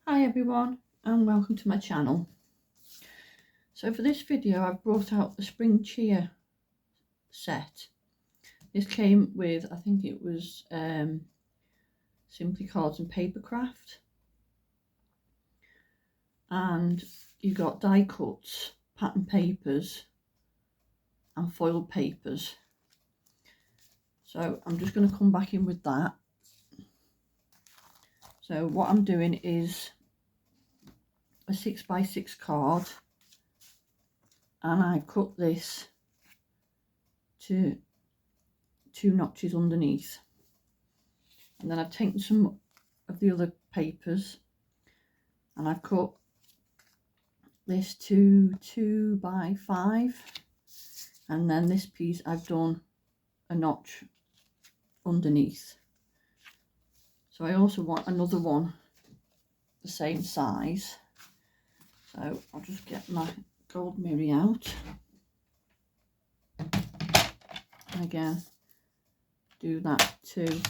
Hi everyone and welcome to my channel. So for this video I've brought out the Spring Cheer set. This came with, I think it was Simply Cards and Paper Craft, and you got die cuts, pattern papers and foiled papers. So I'm just going to come back in with that. So what I'm doing is a 6x6 card, and I've cut this to 2 notches underneath, and then I've taken some of the other papers and I've cut this to 2x5, and then this piece I've done a notch underneath. So I also want another one the same size, so I'll just get my gold mirror out and again do that to,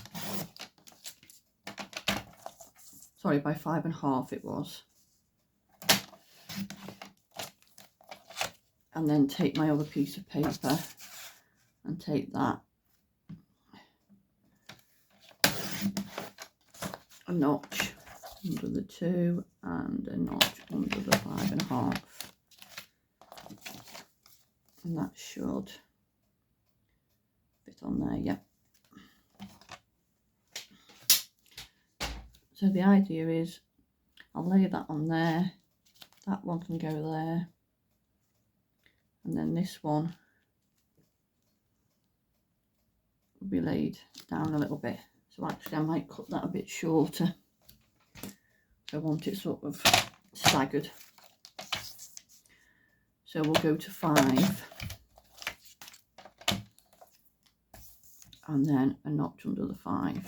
sorry, by 5.5 it was, and then take my other piece of paper and take that a notch under the 2 and a notch under the 5.5, and that should fit on there. Yep. So the idea is I'll lay that on there, that one can go there, and then this one will be laid down a little bit. So actually I might cut that a bit shorter. I want it sort of staggered. So we'll go to 5 and then a notch under the 5.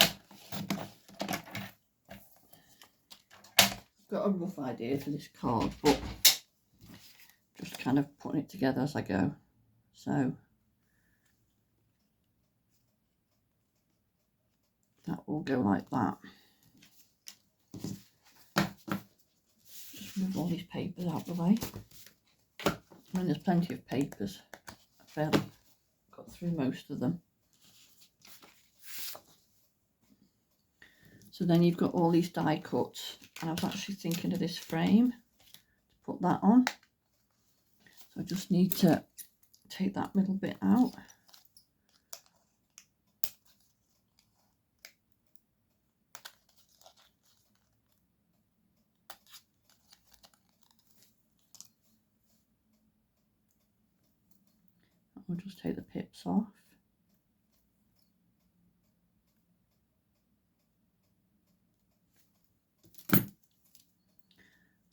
Got a rough idea for this card, but just kind of putting it together as I go. So that will go like that. Just move all these papers out of the way. I mean, there's plenty of papers. I've barely got through most of them. So then you've got all these die cuts, and I was actually thinking of this frame to put that on. So I just need to take that little bit out. We'll just take the pips off.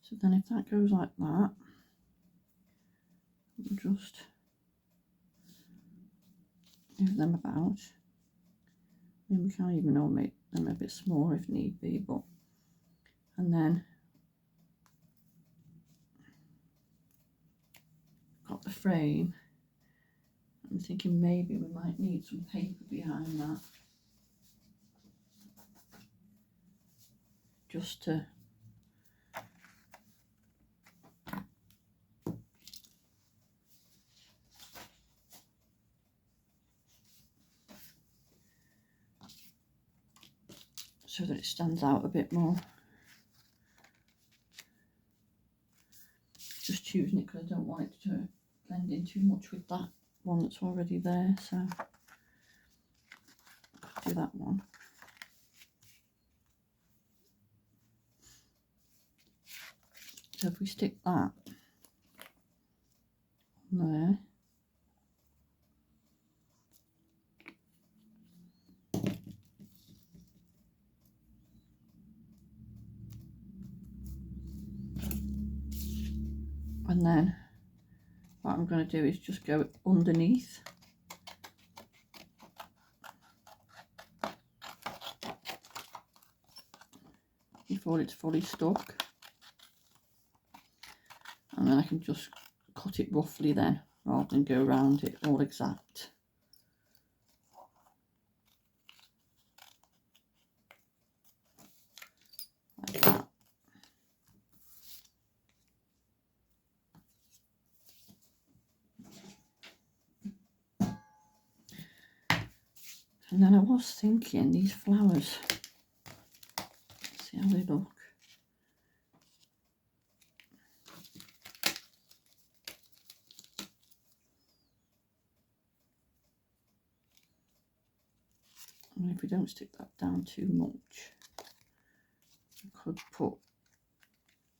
So then if that goes like that, we'll just move them about. I mean, we can even all make them a bit smaller if need be, but, and then got the frame. I'm thinking maybe we might need some paper behind that, just to so that it stands out a bit more. Just choosing it because I don't want it to blend in too much with that one that's already there, so I'll do that one. So if we stick that on there, and then what I'm going to do is just go underneath. Before it's fully stuck, and then I can just cut it roughly then, rather than go around it all exact. Like that. And then I was thinking these flowers, let's see how they look. And if we don't stick that down too much, I could put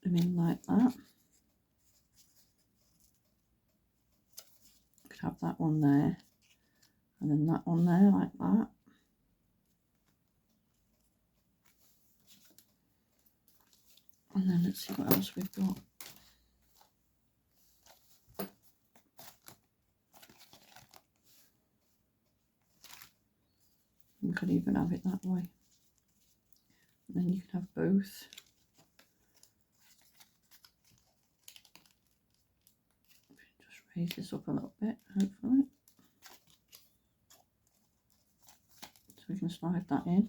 them in like that. I could have that one there, and then that one there like that. And then let's see what else we've got. We could even have it that way. And then you can have both. Just raise this up a little bit, hopefully. So we can slide that in.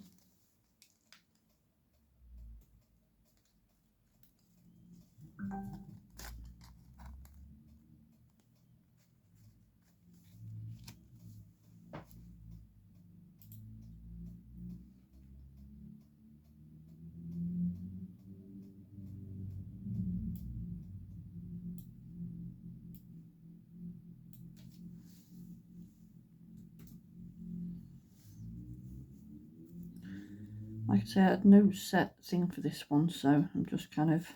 Like I say, I had no set thing for this one, so I'm just kind of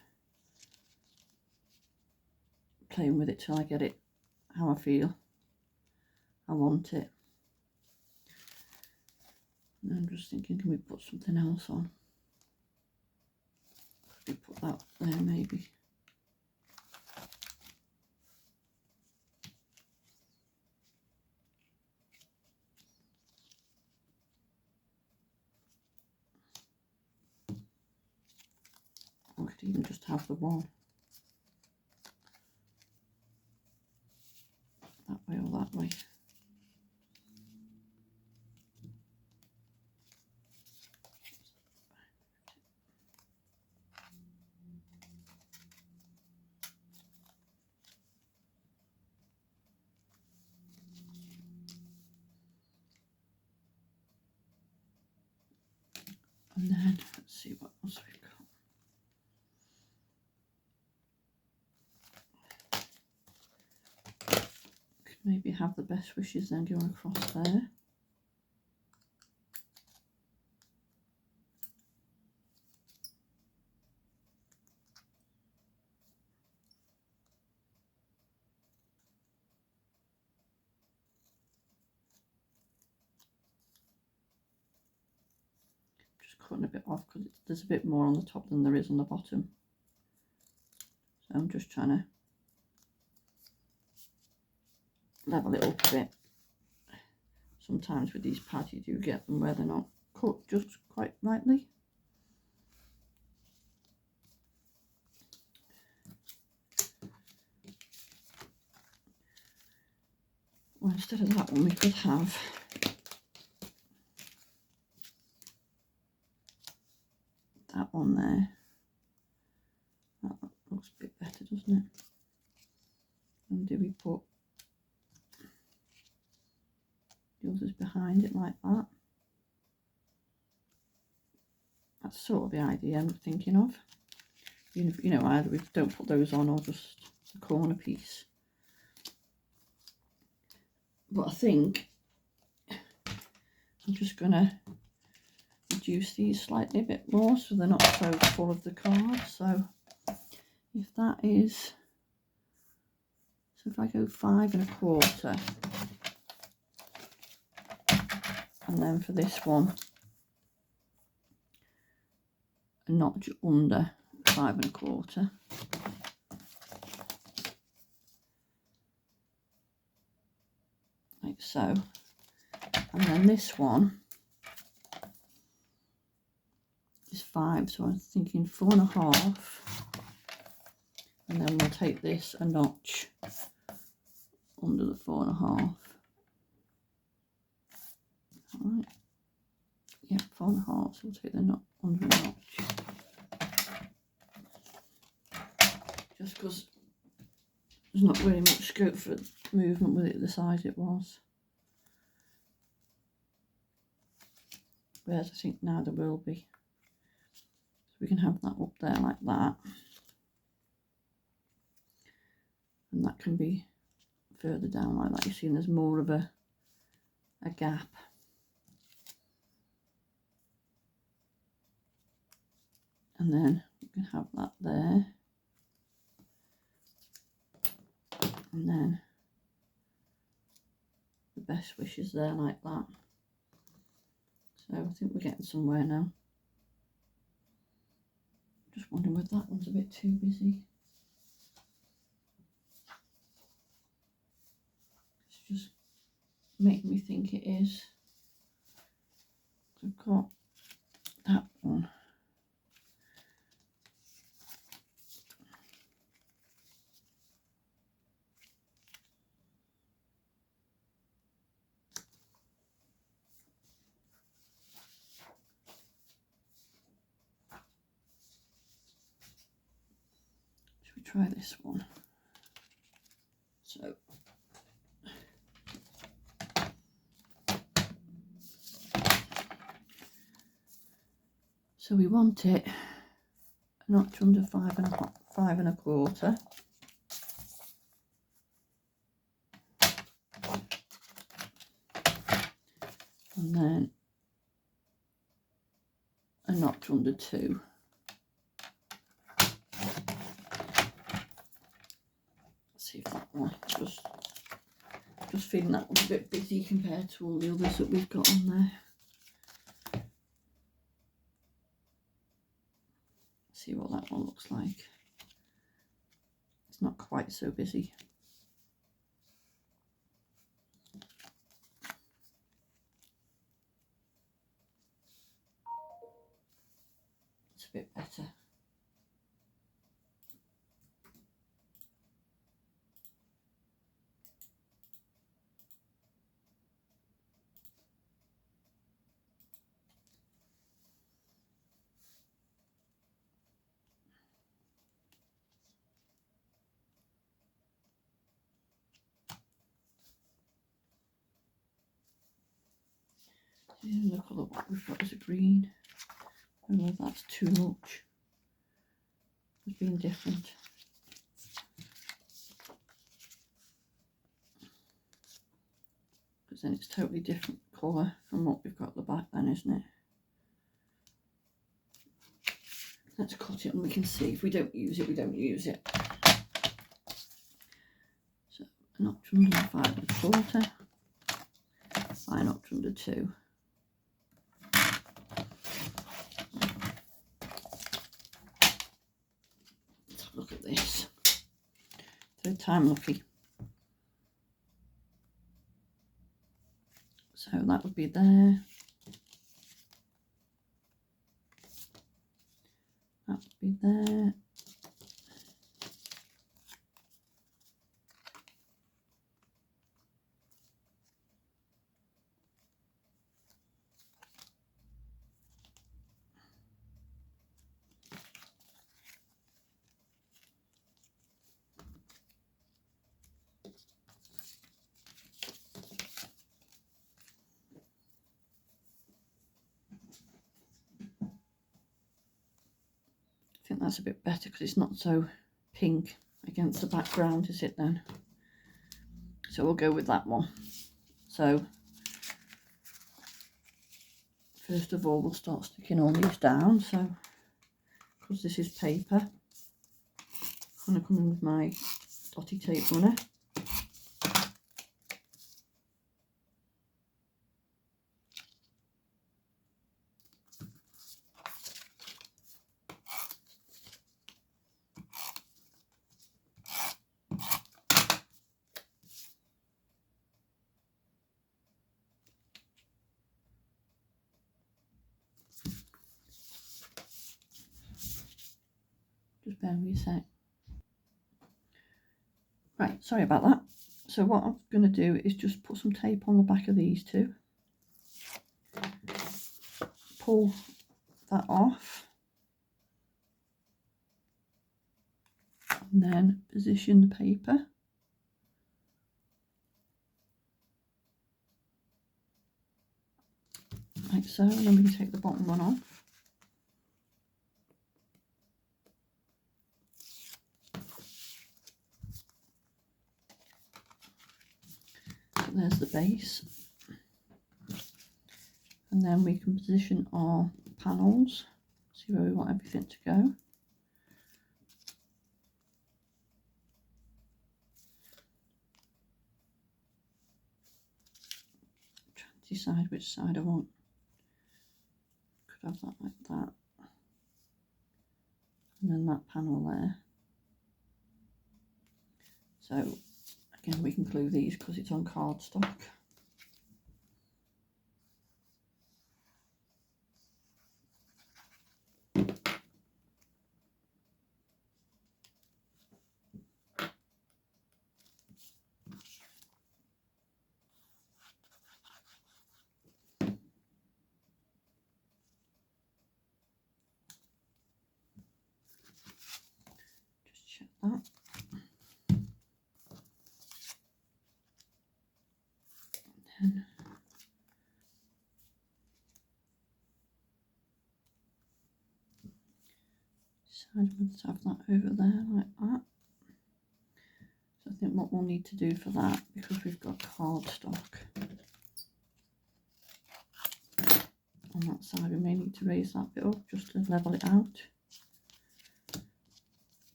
playing with it till I get it how I feel I want it. And I'm just thinking, can we put something else on? Could we put that there maybe? I could even just have the one. That way or that way. And then let's see what else we've got. Could maybe have the best wishes then going across there. Just cutting a bit off because there's a bit more on the top than there is on the bottom. So I'm just trying to level it up a bit. Sometimes with these pads you do get them where they're not cut just quite lightly. Well, instead of that one we could have that one there. That looks a bit better, doesn't it? And do we put the others behind it like that? That's sort of the idea I'm thinking of. You know, either we don't put those on or just a corner piece. But I think I'm just going to reduce these slightly a bit more so they're not so full of the cards. So if that is, so if I go 5 1/4, and then for this one a notch under 5 1/4. Like so. And then this one is 5, so I'm thinking 4 1/2, and then we'll take this a notch under the 4 1/2. Alright, yeah, 4 1/2, so we'll take the knot under a notch. Just because there's not really much scope for movement with it the size it was. squares. I think now there will be. So we can have that up there like that. And that can be further down like that. You see there's more of a gap. And then we can have that there. And then the best wishes there like that. So I think we're getting somewhere now. Just wondering whether that one's a bit too busy. It's just making me think it is. I've got that one. Try this one. So we want it a notch under 5.25, and then a notch under 2. See if that one, just feeling that one's a bit busy compared to all the others that we've got on there. See what that one looks like. It's not quite so busy. It's a bit better. Yeah, look at what we've got as a green. I don't know if that's too much. It's being different. Because then it's totally different colour from what we've got at the back then, isn't it? Let's cut it and we can see. If we don't use it, we don't use it. So a notch under 5.25, a notch under 2. Let's have a look at this. Third time lucky. So that would be there. That would be there. I think that's a bit better because it's not so pink against the background, is it then? So we'll go with that one. So first of all, we'll start sticking all these down. So because this is paper, I'm going to come in with my dotty tape runner. Just bear with me a sec. Right, sorry about that. So what I'm going to do is just put some tape on the back of these two. Pull that off. And then position the paper. Like so, and then we can take the bottom one off. So there's the base, and then we can position our panels, see where we want everything to go. Trying to decide which side I want. Could have that like that, and then that panel there. So again, we can glue these because it's on cardstock. Just check that. And decide whether to have that over there like that. So I think what we'll need to do for that, because we've got cardstock on that side, we may need to raise that bit up just to level it out.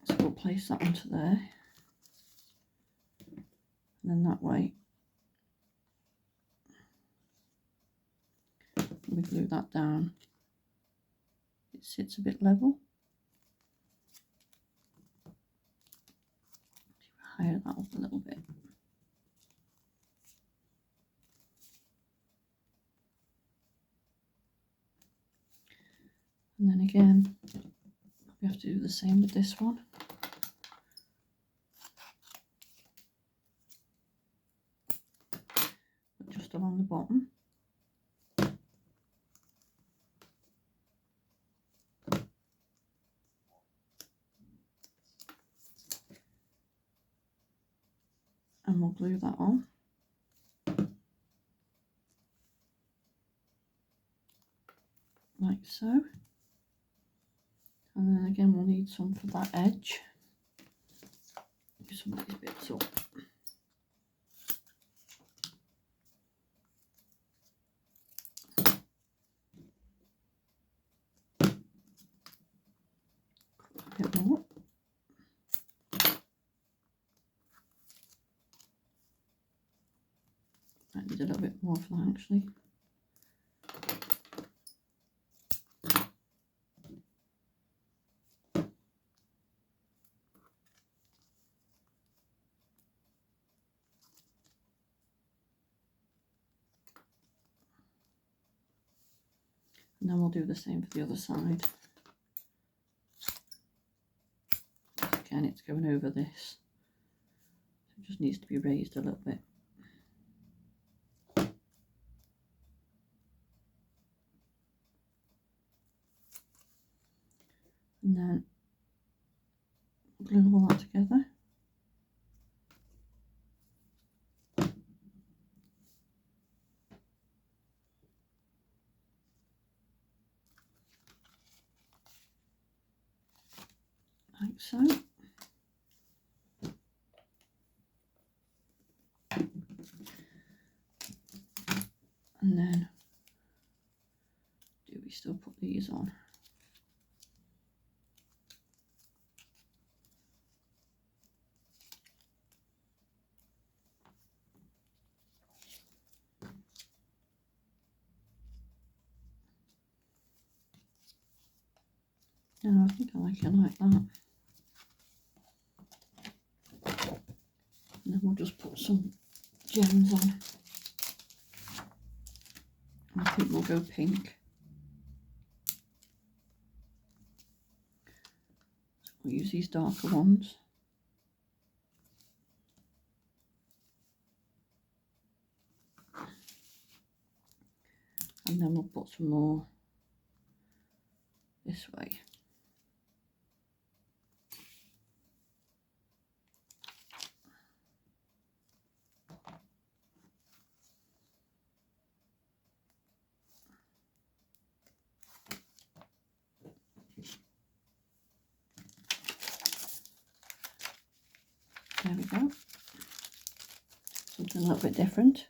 So we'll place that onto there, and then that way we glue that down, it sits a bit level. Higher that up a little bit. And then again, we have to do the same with this one. But just along the bottom. And we'll glue that on. Like so. And then again, we'll need some for that edge. Do some of these bits up. A bit more. I need a little bit more for that actually. And then we'll do the same for the other side. Again, it's going over this. So it just needs to be raised a little bit. And then glue all that together. Like so. And then, do we still put these on? Yeah, I think I like it like that. And then we'll just put some gems on. I think we'll go pink. So we'll use these darker ones. And then we'll put some more this way. we go. Something a little bit different.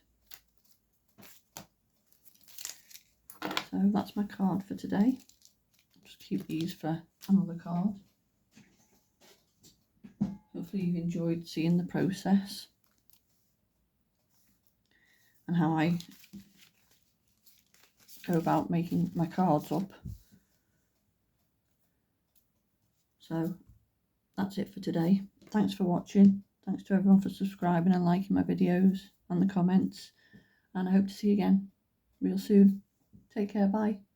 So that's my card for today. Just keep these for another card. Hopefully you've enjoyed seeing the process and how I go about making my cards up. So that's it for today. Thanks for watching. Thanks to everyone for subscribing and liking my videos and the comments. And I hope to see you again real soon. Take care. Bye.